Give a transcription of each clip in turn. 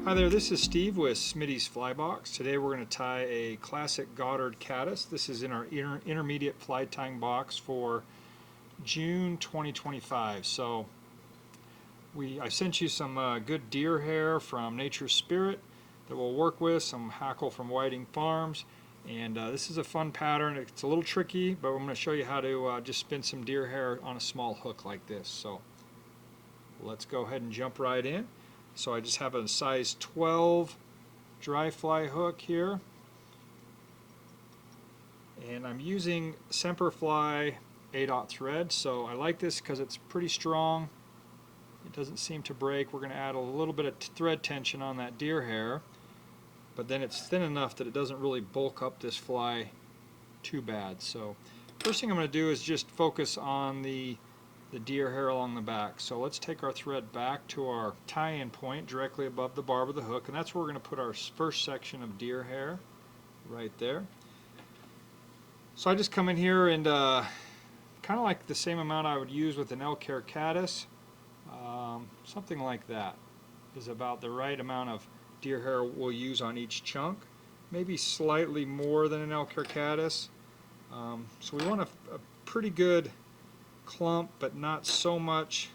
Hi there, this is Steve with Smitty's Fly Box. Today we're going to tie a classic Goddard Caddis. This is in our intermediate fly tying box for June 2025. So I sent you some good deer hair from Nature's Spirit that we'll work with, some hackle from Whiting Farms, and this is a fun pattern. It's a little tricky, but I'm going to show you how to just spin some deer hair on a small hook like this. So let's go ahead and jump right in. So I just have a size 12 dry fly hook here, and I'm using Semperfli 8/0 thread. So I like this because it's pretty strong. It doesn't seem to break. We're going to add a little bit of thread tension on that deer hair, but then it's thin enough that it doesn't really bulk up this fly too bad. So first thing I'm going to do is just focus on the deer hair along the back. So let's take our thread back to our tie-in point directly above the barb of the hook, and that's where we're going to put our first section of deer hair right there. So I just come in here and kind of like the same amount I would use with an elk-hair caddis, something like that is about the right amount of deer hair we'll use on each chunk, maybe slightly more than an elk-hair caddis. So we want a pretty good clump, but not so much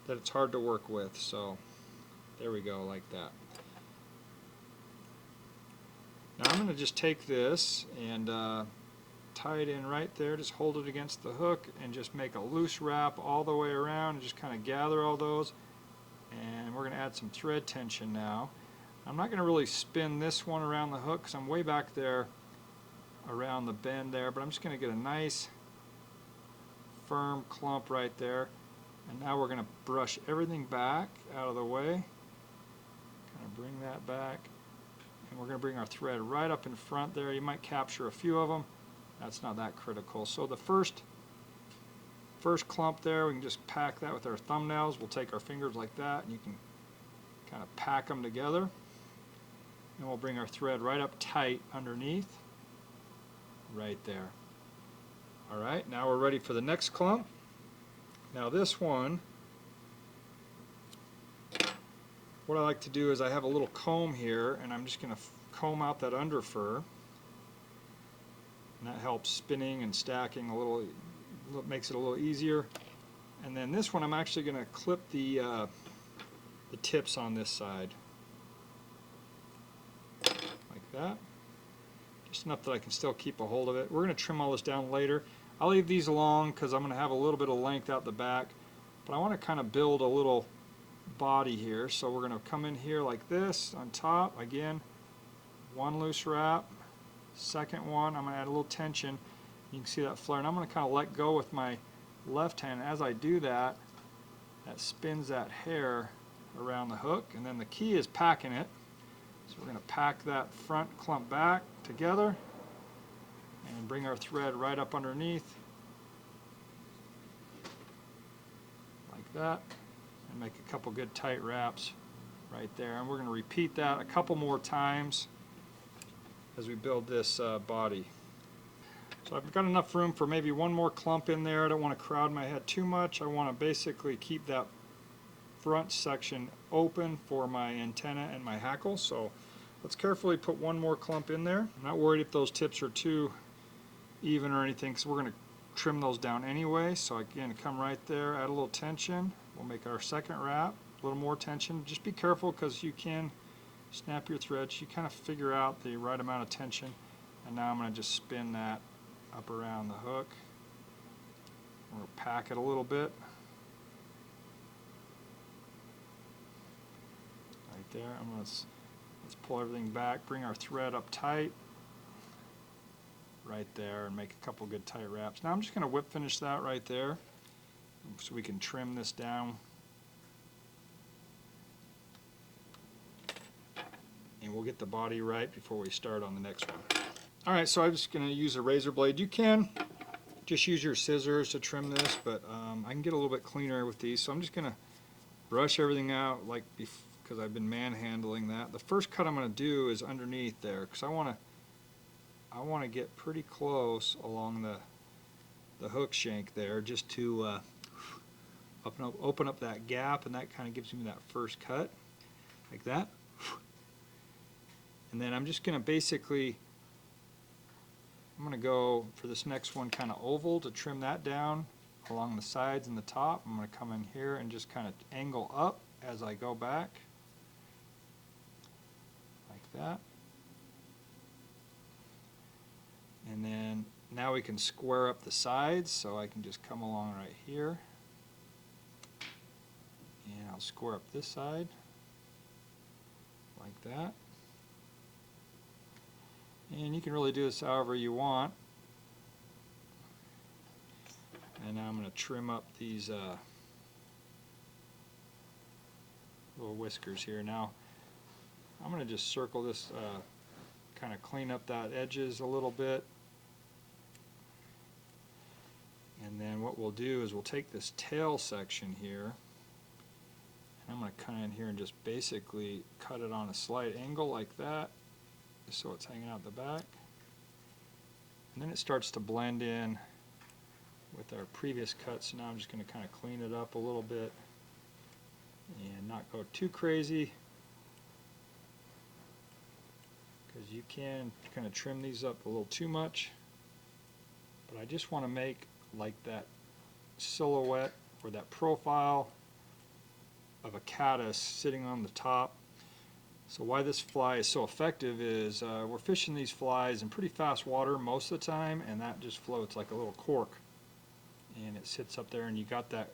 that it's hard to work with. So there we go, like that. Now I'm going to just take this and tie it in right there. Just hold it against the hook and just make a loose wrap all the way around and just kind of gather all those. And we're going to add some thread tension now. I'm not going to really spin this one around the hook because I'm way back there around the bend there, but I'm just going to get a nice firm clump right there. And now we're going to brush everything back out of the way. Kind of bring that back. And we're going to bring our thread right up in front there. You might capture a few of them. That's not that critical. So the first clump there, we can just pack that with our thumbnails. We'll take our fingers like that, and you can kind of pack them together. And we'll bring our thread right up tight underneath, right there. Alright, now we're ready for the next clump. Now this one, what I like to do is I have a little comb here, and I'm just going to comb out that under fur. And that helps spinning and stacking a little, makes it a little easier. And then this one I'm actually going to clip the tips on this side. Like that. Just enough that I can still keep a hold of it. We're going to trim all this down later. I'll leave these along because I'm going to have a little bit of length out the back, but I want to kind of build a little body here. So we're going to come in here like this on top. Again, one loose wrap. Second one, I'm going to add a little tension. You can see that flare, and I'm going to kind of let go with my left hand. As I do that, that spins that hair around the hook, and then the key is packing it. So we're going to pack that front clump back together and bring our thread right up underneath like that, and make a couple good tight wraps right there. And we're going to repeat that a couple more times as we build this body. So I've got enough room for maybe one more clump in there. I don't want to crowd my head too much. I want to basically keep that front section open for my antenna and my hackle. So let's carefully put one more clump in there. I'm not worried if those tips are too even or anything, because we're going to trim those down anyway. So again, come right there, add a little tension. We'll make our second wrap, a little more tension. Just be careful because you can snap your threads. You kind of figure out the right amount of tension. And now I'm going to just spin that up around the hook. We'll pack it a little bit. Right there. Let's pull everything back, bring our thread up tight. Right there, and make a couple good tight wraps. Now I'm just going to whip finish that right there so we can trim this down. And we'll get the body right before we start on the next one. Alright, so I'm just going to use a razor blade. You can just use your scissors to trim this, but I can get a little bit cleaner with these. So I'm just going to brush everything out like because I've been manhandling that. The first cut I'm going to do is underneath there because I want to get pretty close along the hook shank there, just to open up that gap, and that kind of gives me that first cut. like that. And then I'm just going to basically, I'm going to go for this next one kind of oval to trim that down along the sides and the top. I'm going to come in here and just kind of angle up as I go back, like that. And then now we can square up the sides, so I can just come along right here. And I'll square up this side, like that. And you can really do this however you want. And now I'm going to trim up these little whiskers here. Now I'm going to just circle this, kind of clean up that edges a little bit. And then what we'll do is we'll take this tail section here, and I'm going to come in here and just basically cut it on a slight angle like that, just so it's hanging out the back. And then it starts to blend in with our previous cut, so now I'm just going to kind of clean it up a little bit and not go too crazy, because you can kind of trim these up a little too much. But I just want to make like that silhouette or that profile of a caddis sitting on the top. So why this fly is so effective is we're fishing these flies in pretty fast water most of the time, and that just floats like a little cork, and it sits up there, and you got that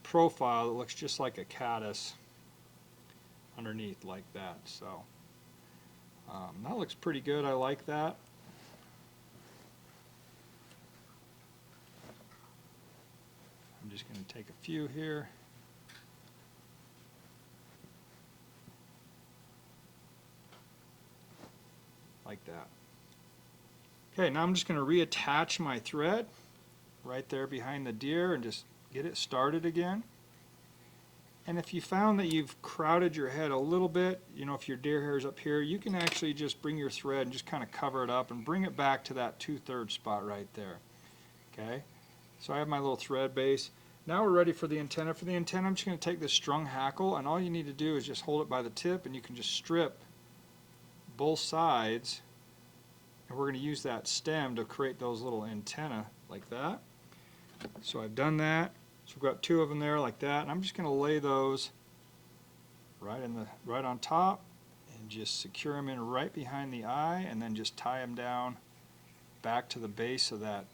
profile that looks just like a caddis underneath like that. So that looks pretty good. I like that. I'm just going to take a few here. Like that. Okay, now I'm just going to reattach my thread right there behind the deer and just get it started again. And if you found that you've crowded your head a little bit, you know, if your deer hair is up here, you can actually just bring your thread and just kind of cover it up and bring it back to that 2/3 spot right there. Okay, so I have my little thread base. Now we're ready for the antenna. For the antenna, I'm just going to take this strung hackle, and all you need to do is just hold it by the tip, and you can just strip both sides, and we're going to use that stem to create those little antenna like that. So I've done that. So we've got 2 of them there like that, and I'm just going to lay those right on top and just secure them in right behind the eye, and then just tie them down back to the base of that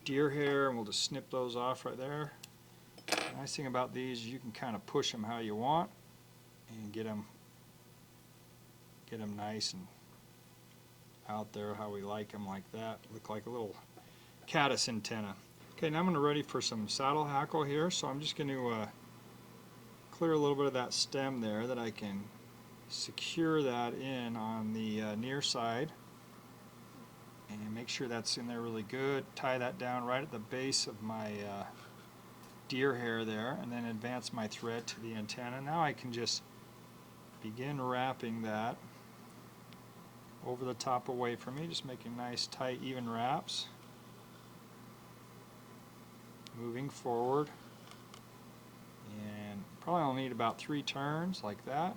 deer hair, and we'll just snip those off right there. The nice thing about these is you can kind of push them how you want and get them nice and out there how we like them, like that. Look like a little caddis antenna. Okay, now I'm going to ready for some saddle hackle here, so I'm just going to clear a little bit of that stem there that I can secure that in on the near side, and make sure that's in there really good. Tie that down right at the base of my deer hair there, and then advance my thread to the antenna. Now I can just begin wrapping that over the top away from me, just making nice tight even wraps. Moving forward, and probably I'll need about 3 turns like that.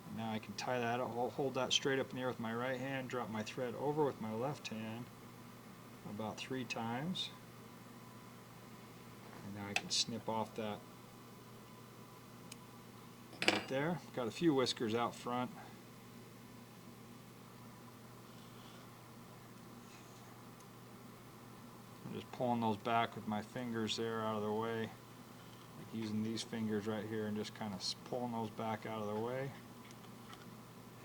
And now I can tie that, I'll hold that straight up in the air with my right hand, drop my thread over with my left hand about 3 times, and now I can snip off that right there. Got a few whiskers out front. I'm just pulling those back with my fingers there out of the way, like using these fingers right here and just kind of pulling those back out of the way.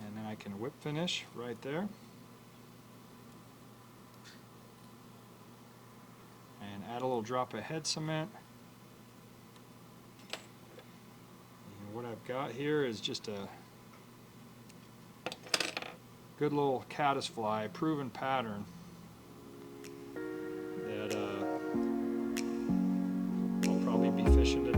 And then I can whip finish right there. And add a little drop of head cement. And what I've got here is just a good little caddis fly, proven pattern that I'll probably be fishing today.